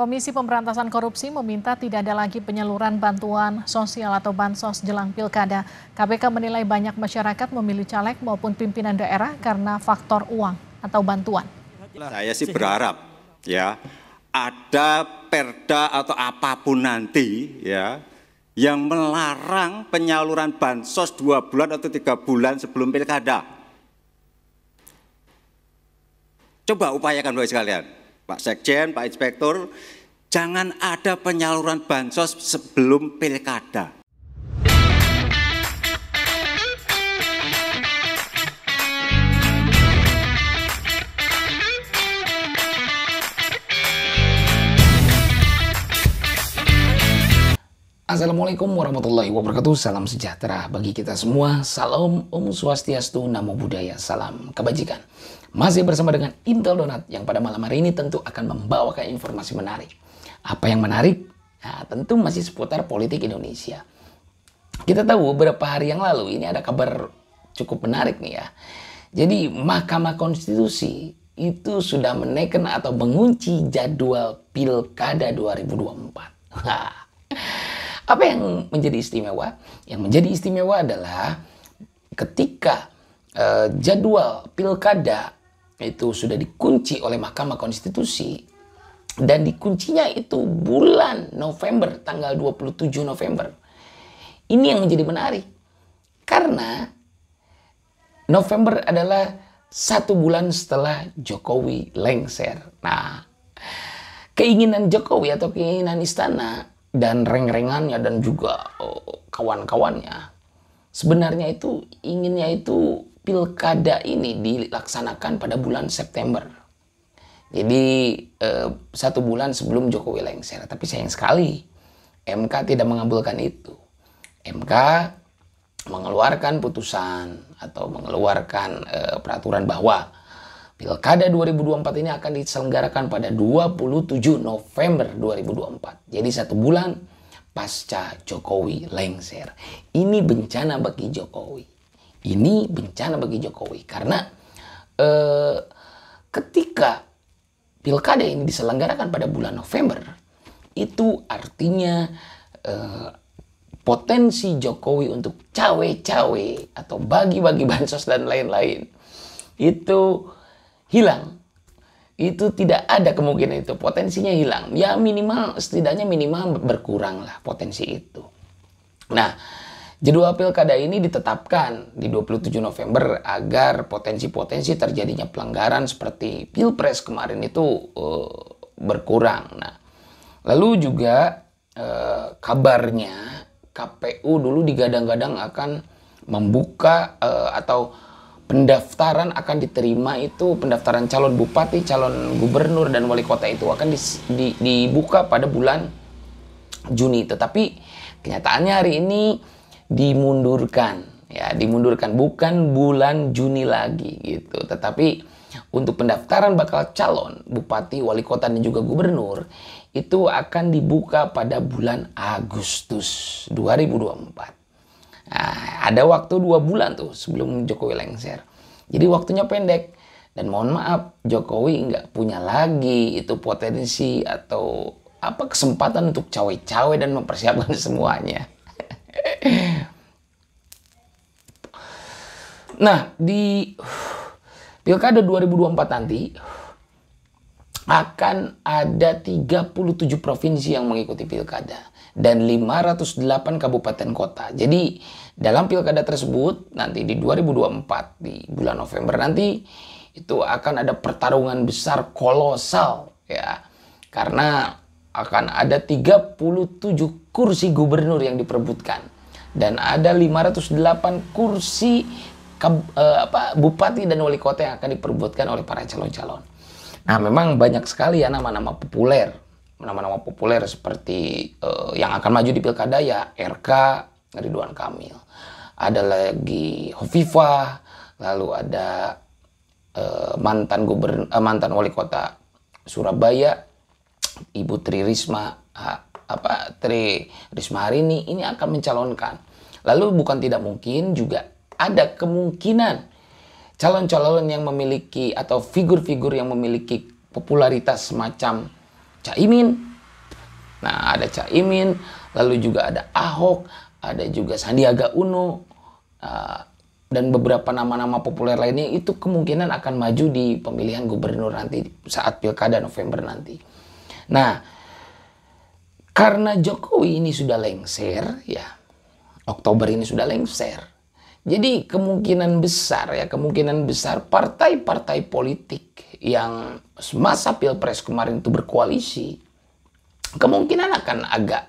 Komisi Pemberantasan Korupsi meminta tidak ada lagi penyaluran bantuan sosial atau bansos jelang pilkada. KPK menilai banyak masyarakat memilih caleg maupun pimpinan daerah karena faktor uang atau bantuan. Saya sih berharap ya ada perda atau apapun nanti ya yang melarang penyaluran bansos 2 bulan atau 3 bulan sebelum pilkada. Coba upayakan Bapak sekalian, Pak Sekjen, Pak Inspektur, jangan ada penyaluran bansos sebelum pilkada. Assalamualaikum warahmatullahi wabarakatuh. Salam sejahtera bagi kita semua. Salam Om Swastiastu, Namo Buddhaya, salam kebajikan. Masih bersama dengan Intel Donat yang pada malam hari ini tentu akan membawakan informasi menarik. Apa yang menarik? Nah, tentu masih seputar politik Indonesia. Kita tahu beberapa hari yang lalu ini ada kabar cukup menarik nih ya. Jadi Mahkamah Konstitusi itu sudah menaikkan atau mengunci jadwal Pilkada 2024. Apa yang menjadi istimewa? Yang menjadi istimewa adalah ketika jadwal pilkada itu sudah dikunci oleh Mahkamah Konstitusi dan dikuncinya itu bulan November, tanggal 27 November. Ini yang menjadi menarik karena November adalah 1 bulan setelah Jokowi lengser. Nah, keinginan Jokowi atau keinginan istana dan reng-rengannya dan juga kawan-kawannya sebenarnya itu inginnya itu pilkada ini dilaksanakan pada bulan September. Jadi 1 bulan sebelum Jokowi lengser. Tapi sayang sekali MK tidak mengabulkan itu. MK mengeluarkan putusan atau mengeluarkan peraturan bahwa Pilkada 2024 ini akan diselenggarakan pada 27 November 2024. Jadi 1 bulan pasca Jokowi lengser. Ini bencana bagi Jokowi. Ini bencana bagi Jokowi. Karena ketika Pilkada ini diselenggarakan pada bulan November, itu artinya potensi Jokowi untuk cawe-cawe atau bagi-bagi bansos dan lain-lain itu hilang. Itu tidak ada kemungkinan itu. Potensinya hilang. Ya minimal, setidaknya minimal berkurang lah potensi itu. Nah, jadwal pilkada ini ditetapkan di 27 November agar potensi-potensi terjadinya pelanggaran seperti Pilpres kemarin itu berkurang. Nah, lalu juga kabarnya KPU dulu digadang-gadang akan membuka atau pendaftaran akan diterima itu pendaftaran calon bupati, calon gubernur dan wali kota itu akan dibuka pada bulan Juni. Tetapi kenyataannya hari ini dimundurkan, ya dimundurkan bukan bulan Juni lagi gitu. Tetapi untuk pendaftaran bakal calon bupati, wali kota dan juga gubernur itu akan dibuka pada bulan Agustus 2024. Nah, ada waktu 2 bulan tuh sebelum Jokowi lengser. Jadi waktunya pendek. Dan mohon maaf, Jokowi nggak punya lagi itu potensi atau apa kesempatan untuk cawe-cawe dan mempersiapkan semuanya. Nah, di Pilkada 2024 nanti akan ada 37 provinsi yang mengikuti pilkada dan 508 kabupaten kota. Jadi dalam pilkada tersebut nanti di 2024 di bulan November nanti itu akan ada pertarungan besar kolosal ya. Karena akan ada 37 kursi gubernur yang diperebutkan dan ada 508 kursi bupati dan wali kota yang akan diperebutkan oleh para calon-calon. Nah, memang banyak sekali ya nama-nama populer. Nama-nama populer seperti yang akan maju di pilkada ya RK Ridwan Kamil. Ada lagi Hovifah, lalu ada mantan wali kota Surabaya Ibu Tri Risma Harini ini akan mencalonkan. Lalu bukan tidak mungkin juga ada kemungkinan calon-calon yang memiliki atau figur-figur yang memiliki popularitas semacam Caimin Nah, ada Caimin, lalu juga ada Ahok, ada juga Sandiaga Uno, dan beberapa nama-nama populer lainnya itu kemungkinan akan maju di pemilihan gubernur nanti saat pilkada November nanti. Nah, karena Jokowi ini sudah lengser, ya, Oktober ini sudah lengser. Jadi kemungkinan besar partai-partai politik yang semasa Pilpres kemarin itu berkoalisi, kemungkinan akan agak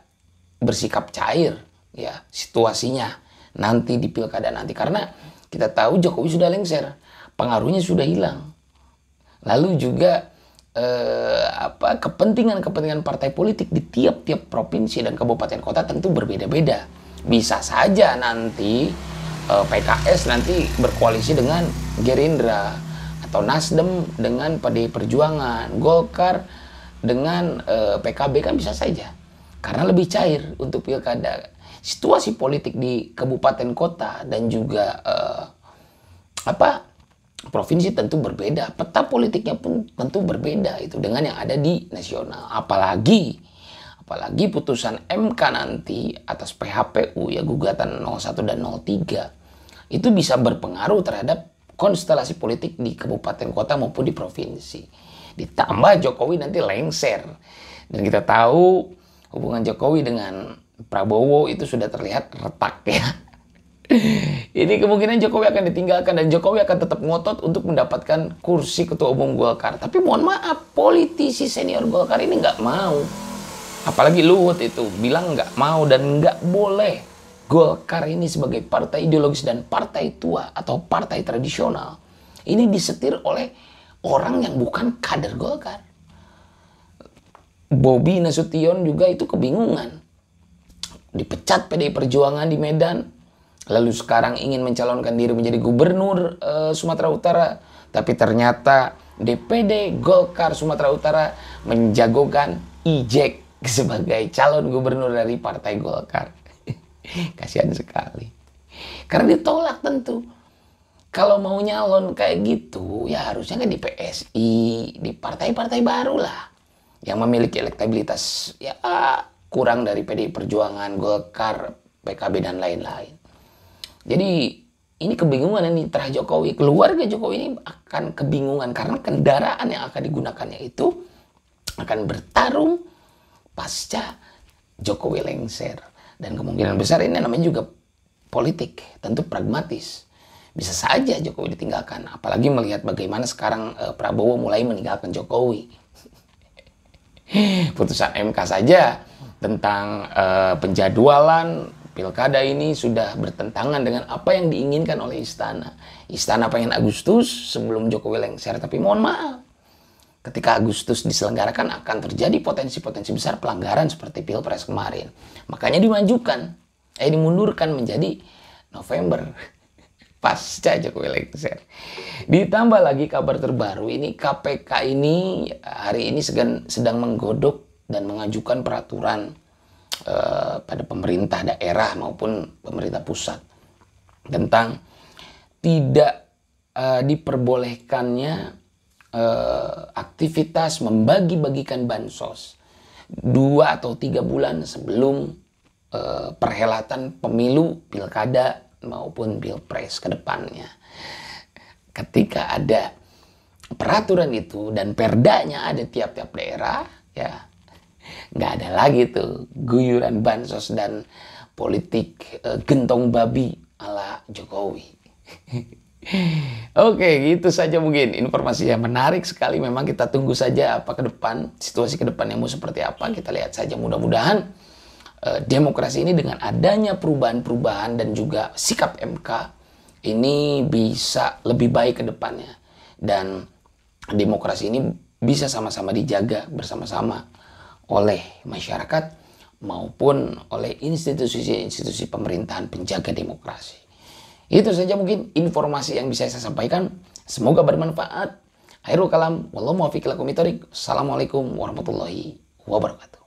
bersikap cair ya situasinya nanti di pilkada nanti, karena kita tahu Jokowi sudah lengser, pengaruhnya sudah hilang. Lalu juga kepentingan partai politik di tiap-tiap provinsi dan kabupaten kota tentu berbeda-beda. Bisa saja nanti PKS nanti berkoalisi dengan Gerindra, atau Nasdem dengan PDI Perjuangan, Golkar dengan PKB, kan bisa saja. Karena lebih cair untuk pilkada. Situasi politik di kabupaten kota dan juga provinsi tentu berbeda. Peta politiknya pun tentu berbeda itu dengan yang ada di nasional. Apalagi putusan MK nanti atas PHPU, ya, gugatan 01 dan 03 itu bisa berpengaruh terhadap konstelasi politik di kabupaten kota maupun di provinsi. Ditambah Jokowi nanti lengser, dan kita tahu hubungan Jokowi dengan Prabowo itu sudah terlihat retak, ya. Ini kemungkinan Jokowi akan ditinggalkan dan Jokowi akan tetap ngotot untuk mendapatkan kursi ketua umum Golkar. Tapi mohon maaf, politisi senior Golkar ini nggak mau. Apalagi Luhut itu bilang nggak mau dan nggak boleh Golkar ini sebagai partai ideologis dan partai tua atau partai tradisional ini disetir oleh orang yang bukan kader Golkar. Bobi Nasution juga itu kebingungan. Dipecat PDI Perjuangan di Medan, lalu sekarang ingin mencalonkan diri menjadi gubernur Sumatera Utara, tapi ternyata DPD Golkar Sumatera Utara menjagokan Ijek sebagai calon gubernur dari partai Golkar. Kasihan sekali. Karena ditolak tentu. Kalau mau nyalon kayak gitu, ya harusnya kan di PSI, di partai-partai baru lah. Yang memiliki elektabilitas ya kurang dari PDI Perjuangan, Golkar, PKB, dan lain-lain. Jadi ini kebingungan ini terhadap Jokowi. Keluarga Jokowi ini akan kebingungan karena kendaraan yang akan digunakannya itu akan bertarung pasca Jokowi lengser. Dan kemungkinan besar ini namanya juga politik, tentu pragmatis. Bisa saja Jokowi ditinggalkan, apalagi melihat bagaimana sekarang Prabowo mulai meninggalkan Jokowi. Putusan MK saja tentang penjadwalan pilkada ini sudah bertentangan dengan apa yang diinginkan oleh Istana. Istana pengen Agustus sebelum Jokowi lengser, tapi mohon maaf, ketika Agustus diselenggarakan akan terjadi potensi-potensi besar pelanggaran seperti Pilpres kemarin. Makanya dimundurkan menjadi November pasca Jokowi lengser. Ditambah lagi kabar terbaru ini, KPK ini hari ini sedang menggodok dan mengajukan peraturan pada pemerintah daerah maupun pemerintah pusat tentang tidak diperbolehkannya aktivitas membagi-bagikan bansos 2 atau 3 bulan sebelum perhelatan pemilu, pilkada maupun pilpres ke depannya. Ketika ada peraturan itu dan perdanya ada tiap-tiap daerah, ya nggak ada lagi tuh guyuran bansos dan politik gentong babi ala Jokowi. Oke, gitu saja mungkin informasi yang menarik sekali. Memang kita tunggu saja apa ke depan, situasi ke depannya mau seperti apa. Kita lihat saja, mudah-mudahan demokrasi ini dengan adanya perubahan-perubahan dan juga sikap MK ini bisa lebih baik ke depannya. Dan demokrasi ini bisa sama-sama dijaga bersama-sama oleh masyarakat maupun oleh institusi-institusi pemerintahan penjaga demokrasi. Itu saja mungkin informasi yang bisa saya sampaikan. Semoga bermanfaat. Akhirul kalam. Wallahu muwaffiq ila aqwamit thoriq. Assalamualaikum warahmatullahi wabarakatuh.